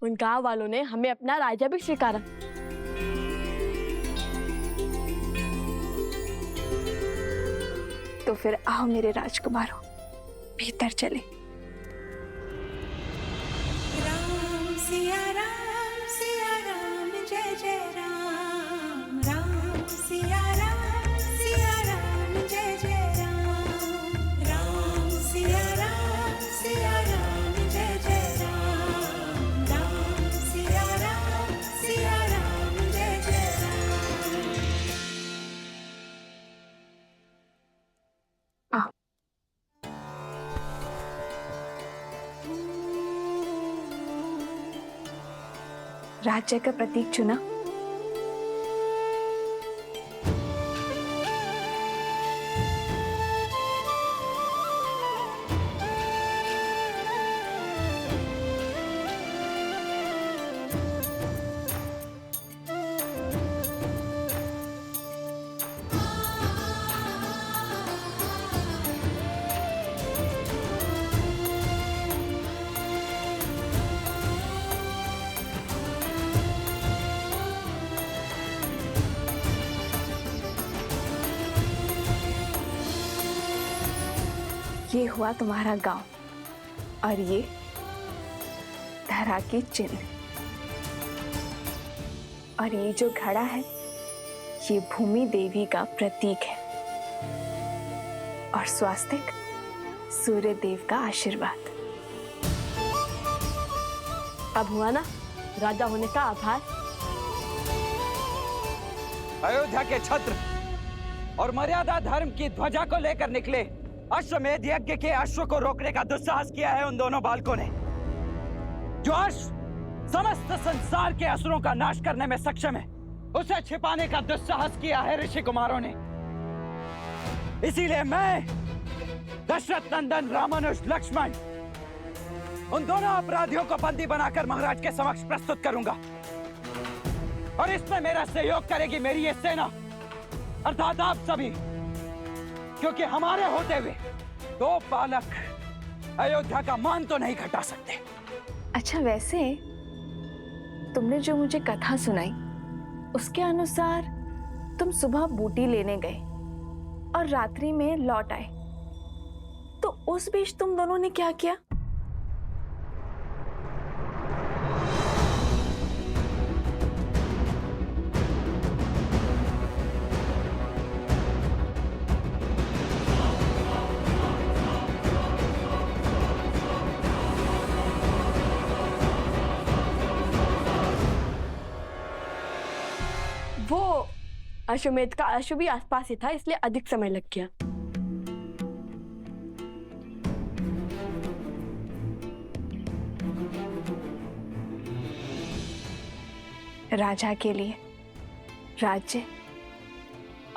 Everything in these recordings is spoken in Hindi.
उन गांव वालों ने हमें अपना राजा भी स्वीकारा। तो फिर आओ मेरे राजकुमारों, भीतर चले। राम सिया राम जय जय राम। राम सिया राम जय जय राम। राम सिया राम जय जय राम। राम सिया राम जय जय राम। आओ। राज्य का प्रतीक चुना। ये हुआ तुम्हारा गांव और ये धरा की चिन्ह, और ये जो घड़ा है ये भूमि देवी का प्रतीक है, और स्वास्तिक सूर्य देव का आशीर्वाद। अब हुआ ना राजा होने का आभार। अयोध्या के छत्र और मर्यादा धर्म की ध्वजा को लेकर निकले अश्वमेध यज्ञ के अश्व को रोकने का दुस्साहस किया है उन दोनों बालकों ने। जो अश्व समस्त संसार के असुरों का नाश करने में सक्षम है, उसे छिपाने का दुस्साहस किया है ऋषि कुमारों ने। इसीलिए मैं दशरथ नंदन रामानुज लक्ष्मण उन दोनों अपराधियों को बंदी बनाकर महाराज के समक्ष प्रस्तुत करूंगा, और इसमें मेरा सहयोग करेगी मेरी ये सेना अर्थात आप सभी, क्योंकि हमारे होते हुए दो बालक अयोध्या का मान तो नहीं घटा सकते। अच्छा, वैसे तुमने जो मुझे कथा सुनाई उसके अनुसार तुम सुबह बूटी लेने गए और रात्रि में लौट आए, तो उस बीच तुम दोनों ने क्या किया? वो अश्वमेध का अश्व भी आसपास ही था, इसलिए अधिक समय लग गया। राजा के लिए राज्य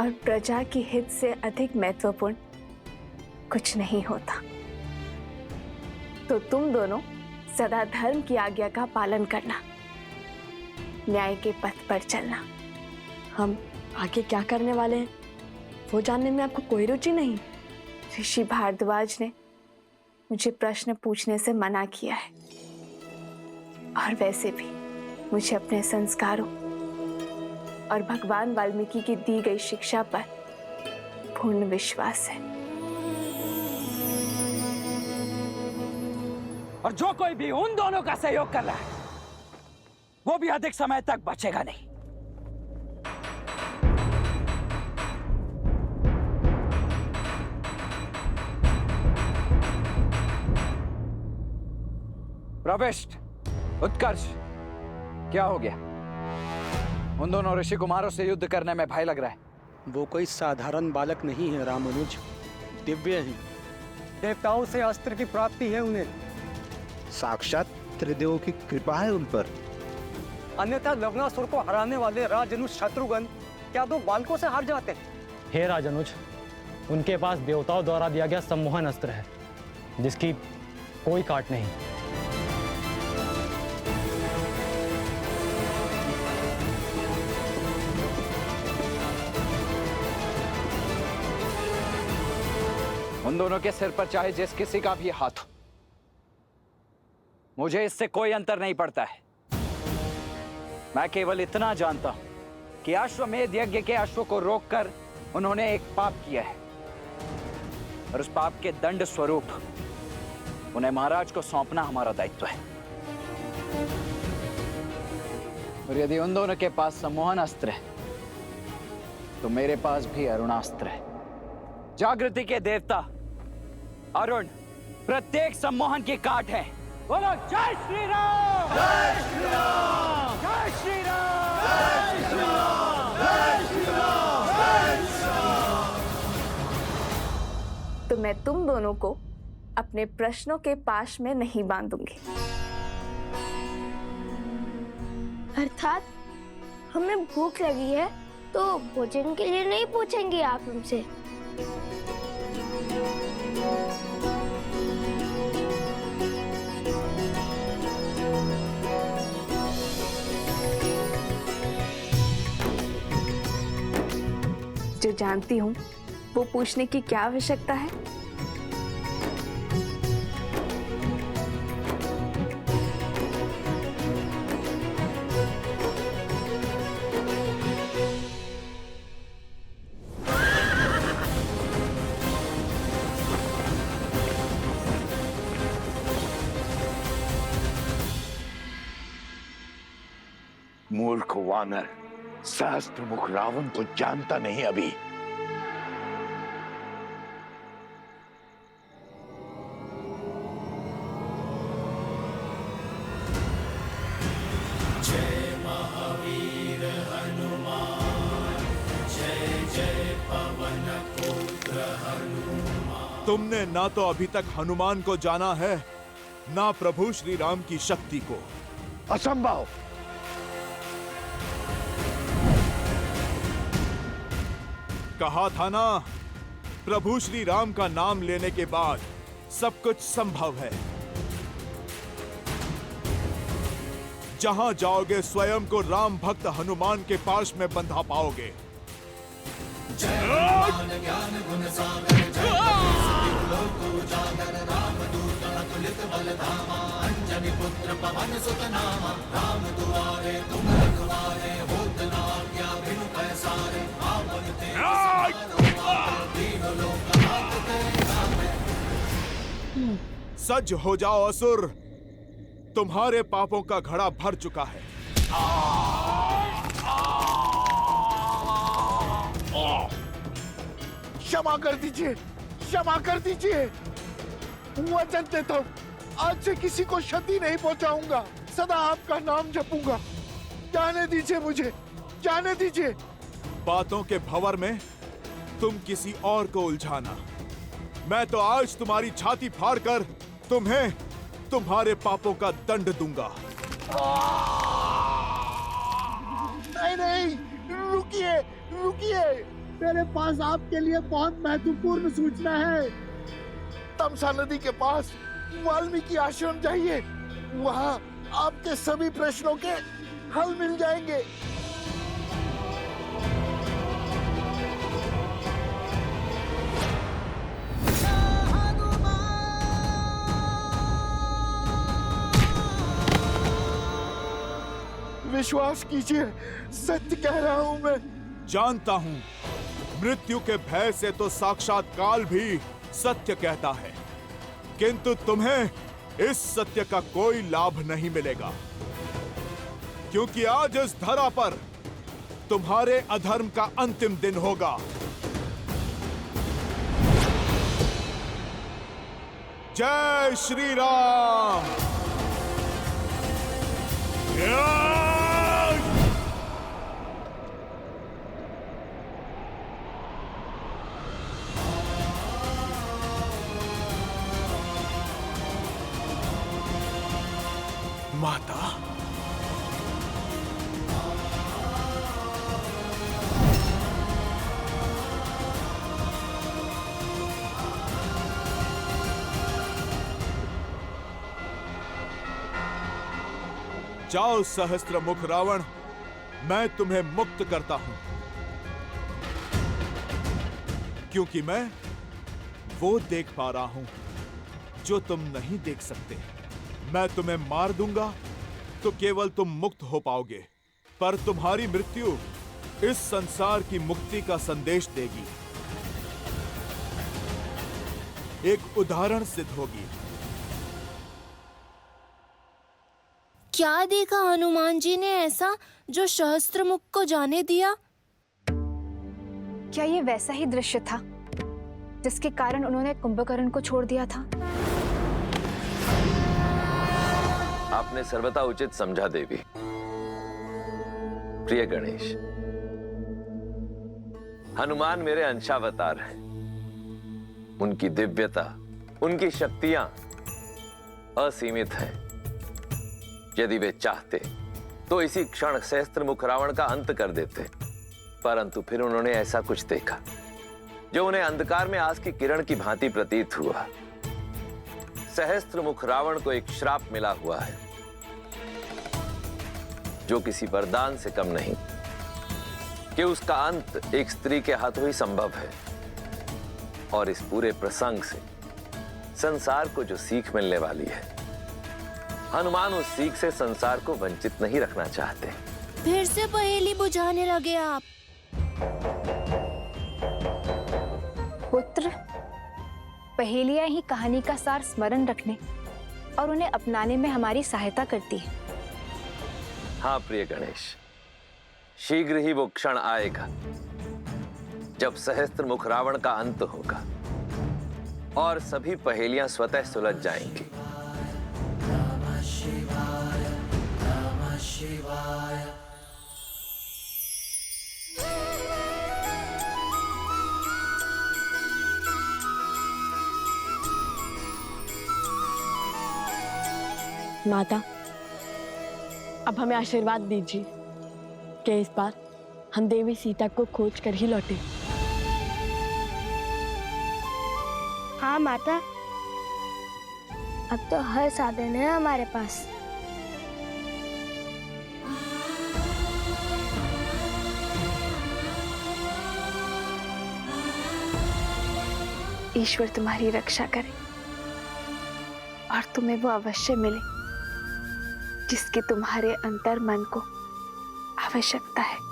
और प्रजा की हित से अधिक महत्वपूर्ण कुछ नहीं होता। तो तुम दोनों सदा धर्म की आज्ञा का पालन करना, न्याय के पथ पर चलना। हम आगे क्या करने वाले हैं वो जानने में आपको कोई रुचि नहीं? ऋषि भारद्वाज ने मुझे प्रश्न पूछने से मना किया है, और वैसे भी मुझे अपने संस्कारों और भगवान वाल्मीकि की दी गई शिक्षा पर पूर्ण विश्वास है। और जो कोई भी उन दोनों का सहयोग कर रहा है वो भी अधिक समय तक बचेगा नहीं। प्रविष्ट, उत्कर्ष, क्या हो गया? उन दोनों ऋषि कुमारों से युद्ध करने में भय लग रहा है। वो कोई साधारण बालक नहीं है रामानुज, दिव्य है। देवताओं से अस्त्र की प्राप्ति है उन्हें। साक्षात त्रिदेवों की कृपा है उन पर। अन्यथा लवणासुर को हराने वाले राजनुज शत्रुघ्न क्या दो बालकों से हार जाते? हे राजनुज, उनके पास देवताओं द्वारा दिया गया सम्मोहन अस्त्र है जिसकी कोई काट नहीं। उन दोनों के सिर पर चाहे जिस किसी का भी हाथ हो, मुझे इससे कोई अंतर नहीं पड़ता है। मैं केवल इतना जानता हूं कि अश्वमेध यज्ञ के अश्व को रोककर उन्होंने एक पाप किया है और उस पाप के दंड स्वरूप उन्हें महाराज को सौंपना हमारा दायित्व है। और यदि उन दोनों के पास सम्मोहन अस्त्र है तो मेरे पास भी अरुणास्त्र है। जागृति के देवता अरुण प्रत्येक सम्मोहन की काट है। बोलो जय श्री राम, जय श्री राम, जय श्री राम, जय श्री राम, जय श्री राम, जय श्री राम। तो मैं तुम दोनों को अपने प्रश्नों के पाश में नहीं बांधूंगी। अर्थात हमें भूख लगी है तो भोजन के लिए नहीं पूछेंगे आप हमसे। जो जानती हूँ वो पूछने की क्या आवश्यकता है। मूर्ख वानर, सहस्त्र मुख रावण को जानता नहीं अभी। जय महावीर हनुमान, जय जय पवन पुत्र हनुमान। तुमने ना तो अभी तक हनुमान को जाना है, ना प्रभु श्री राम की शक्ति को। असंभव। कहा था ना, प्रभु श्री राम का नाम लेने के बाद सब कुछ संभव है। जहां जाओगे स्वयं को राम भक्त हनुमान के पास में बंधा पाओगे। सज हो जाओ असुर, तुम्हारे पापों का घड़ा भर चुका है। क्षमा कर दीजिए, क्षमा कर दीजिए। वचन देता हूं, आज से किसी को क्षति नहीं पहुंचाऊंगा, सदा आपका नाम जपूंगा। जाने दीजिए मुझे, जाने दीजिए। बातों के भंवर में तुम किसी और को उलझाना। मैं तो आज तुम्हारी छाती फाड़कर तुम्हें तुम्हारे पापों का दंड दूंगा। नहीं नहीं, रुकिए रुकिए, मेरे पास आपके लिए बहुत महत्वपूर्ण सूचना है। तमसा नदी के पास वाल्मीकि आश्रम जाइए, वहां आपके सभी प्रश्नों के हल मिल जाएंगे। विश्वास कीजिए, सत्य कह रहा हूं मैं। जानता हूं, मृत्यु के भय से तो साक्षात काल भी सत्य कहता है, किंतु तुम्हें इस सत्य का कोई लाभ नहीं मिलेगा, क्योंकि आज इस धरा पर तुम्हारे अधर्म का अंतिम दिन होगा। जय श्री राम। माता, जाओ सहस्त्र मुख रावण, मैं तुम्हें मुक्त करता हूं, क्योंकि मैं वो देख पा रहा हूं जो तुम नहीं देख सकते। मैं तुम्हें मार दूंगा तो केवल तुम मुक्त हो पाओगे, पर तुम्हारी मृत्यु इस संसार की मुक्ति का संदेश देगी, एक उदाहरण सिद्ध होगी। क्या देखा हनुमान जी ने ऐसा जो सहस्त्रमुख को जाने दिया? क्या ये वैसा ही दृश्य था जिसके कारण उन्होंने कुंभकर्ण को छोड़ दिया था? आपने सर्वथा उचित समझा देवी। प्रिय गणेश, हनुमान मेरे अंशावतार हैं। उनकी दिव्यता, उनकी शक्तियां असीमित हैं। यदि वे चाहते तो इसी क्षण सहस्त्रमुख रावण का अंत कर देते, परंतु फिर उन्होंने ऐसा कुछ देखा जो उन्हें अंधकार में आस की किरण की भांति प्रतीत हुआ। सहस्त्रमुख रावण को एक श्राप मिला हुआ है जो किसी वरदान से कम नहीं, कि उसका अंत एक स्त्री के हाथों ही संभव है। और इस पूरे प्रसंग से संसार को जो सीख मिलने वाली है, हनुमान उस सीख से संसार को वंचित नहीं रखना चाहते। फिर से पहेली बुझाने लगे आप। पुत्र, पहेलियां ही कहानी का सार स्मरण रखने और उन्हें अपनाने में हमारी सहायता करती है। हाँ प्रिय गणेश, शीघ्र ही वो क्षण आएगा जब सहस्त्रमुख रावण का अंत होगा और सभी पहेलियां स्वतः सुलझ जाएंगी। नमः शिवाय, नमः शिवाय। माता, अब हमें आशीर्वाद दीजिए कि इस बार हम देवी सीता को खोज कर ही लौटे। हाँ माता, अब तो हर साधन है हमारे पास। ईश्वर तुम्हारी रक्षा करे और तुम्हें वो अवश्य मिले जिसकी तुम्हारे अंतर मन को आवश्यकता है।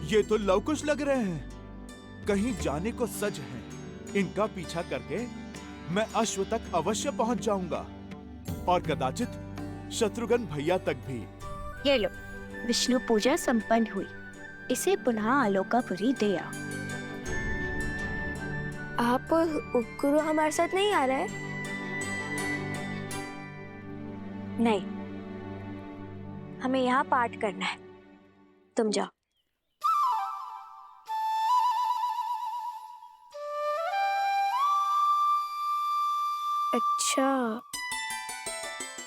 ये तो लवकुश लग रहे हैं, कहीं जाने को सज हैं। इनका पीछा करके मैं अश्व तक अवश्य पहुंच जाऊंगा और कदाचित शत्रुघ्न भैया तक भी। ये लो, विष्णु पूजा संपन्न हुई। इसे पुनः आलोकापुरी दे आओ। आप उपगुरु हमारे साथ नहीं आ रहे? नहीं, हमें यहाँ पाठ करना है। तुम जाओ। अच्छा।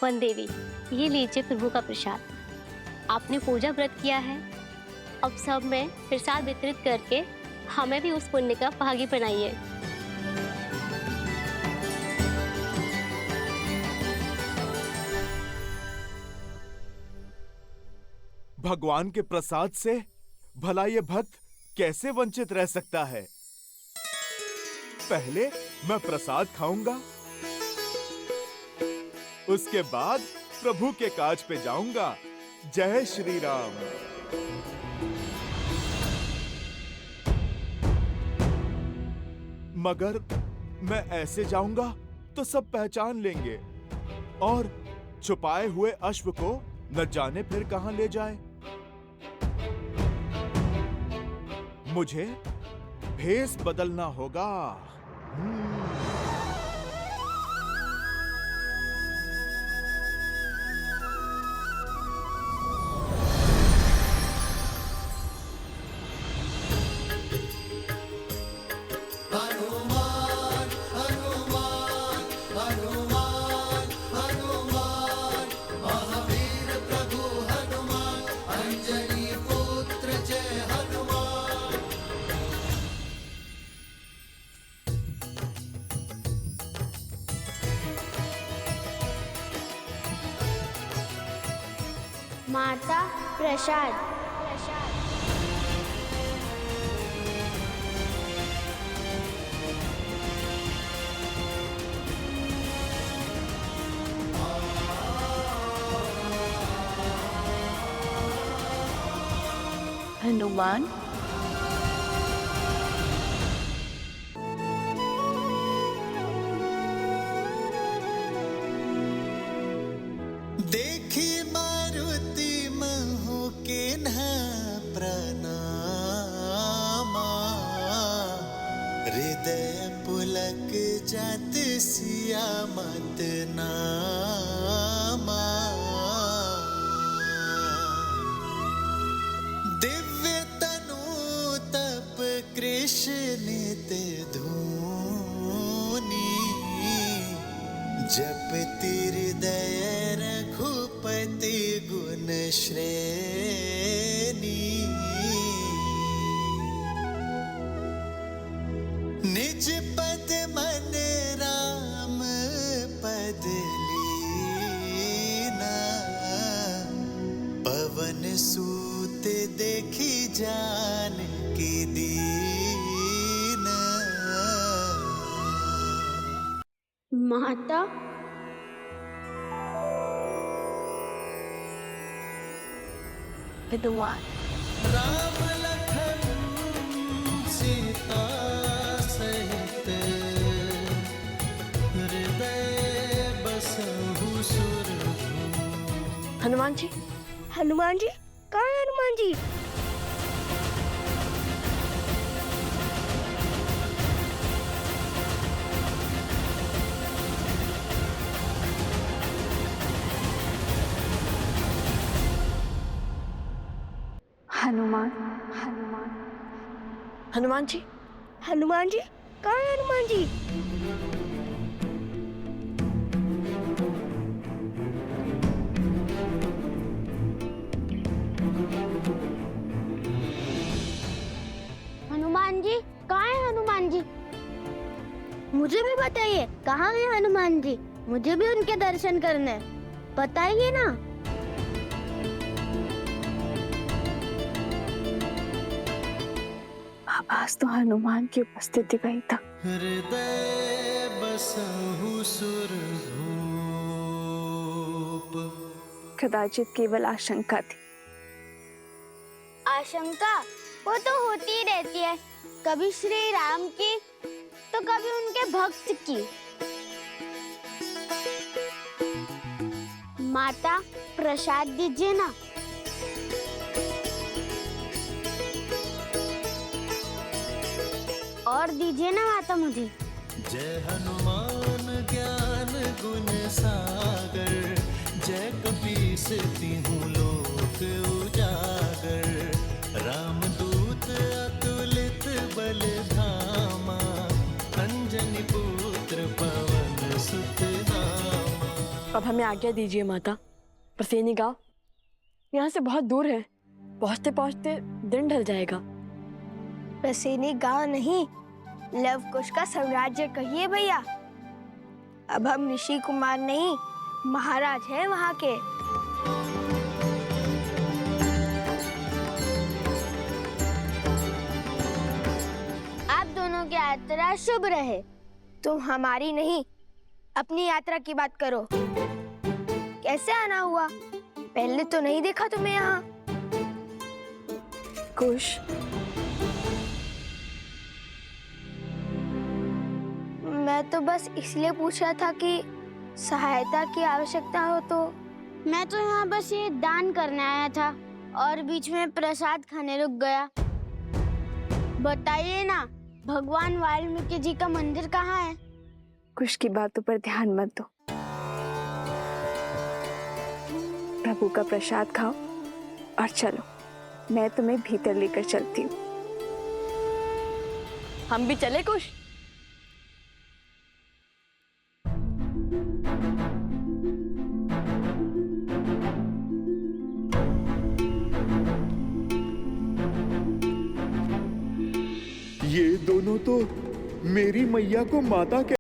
वन देवी, ये लीजिए प्रभु का प्रसाद। आपने पूजा व्रत किया है, अब सब में प्रसाद वितरित करके हमें भी उस पुण्य का भागी बनाइए। भगवान के प्रसाद से भला ये भक्त कैसे वंचित रह सकता है? पहले मैं प्रसाद खाऊंगा, उसके बाद प्रभु के काज पे जाऊंगा। जय श्री राम। मगर मैं ऐसे जाऊंगा तो सब पहचान लेंगे और छुपाए हुए अश्व को न जाने फिर कहां ले जाए। मुझे भेष बदलना होगा। माता प्रसाद। हनुमान, देखी मारुति महु के न प्रणामा, हृदय पुलक जात सिया मत नामा। दिव्य तनु तप कृष्ण ते धूनी, जप हृदय रघुपति गुण श्रेणी। निज पद मन राम पद लीना, पवन सूत देखी जान की दीना। माता हनुमान, राम लखन सीता सहित, हृदय बसहु सुरभूप। हनुमान जी, हनुमान जी, कहाँ है हनुमान जी? हनुमान, हनुमान, हनुमान जी, हनुमान जी, कहाँ है हनुमान जी? हनुमान जी, कहाँ है हनुमान जी? मुझे भी बताइए, कहाँ है हनुमान जी? मुझे भी उनके दर्शन करने हैं। बताइए ना। आवाज तो हनुमान की उपस्थिति का ही था। हृदय बसहु सुरभूप। कदाचित केवल आशंका थी। आशंका वो तो होती ही रहती है, कभी श्री राम की तो कभी उनके भक्त की। माता प्रसाद दीजिए ना। और दीजिए ना माता मुझे। जय हनुमान ज्ञान गुण सागर, जय कपीस तिहु लोक उजागर। रामदूत अतुलित बल धामा, अंजनी पुत्र पवन सुत नामा। अब हमें आज्ञा दीजिए माता। प्रसेनी गांव यहाँ से बहुत दूर है, पहुँचते पहुँचते दिन ढल जाएगा। प्रसेनी गांव नहीं, लव कुश का साम्राज्य कहिए भैया। अब हम ऋषि कुमार नहीं, महाराज हैं वहाँ के। आप दोनों की यात्रा शुभ रहे। तुम हमारी नहीं, अपनी यात्रा की बात करो। कैसे आना हुआ? पहले तो नहीं देखा तुम्हें यहाँ। कुश, मैं तो बस इसलिए पूछ रहा था कि सहायता की आवश्यकता हो तो। मैं तो यहाँ बस ये दान करने आया था और बीच में प्रसाद खाने रुक गया। बताइए ना, भगवान वाल्मीकि जी का मंदिर कहाँ है? कुश की बातों पर ध्यान मत दो। प्रभु का प्रसाद खाओ और चलो, मैं तुम्हें भीतर लेकर चलती हूँ। हम भी चले कुश? ये दोनों तो मेरी मैया को माता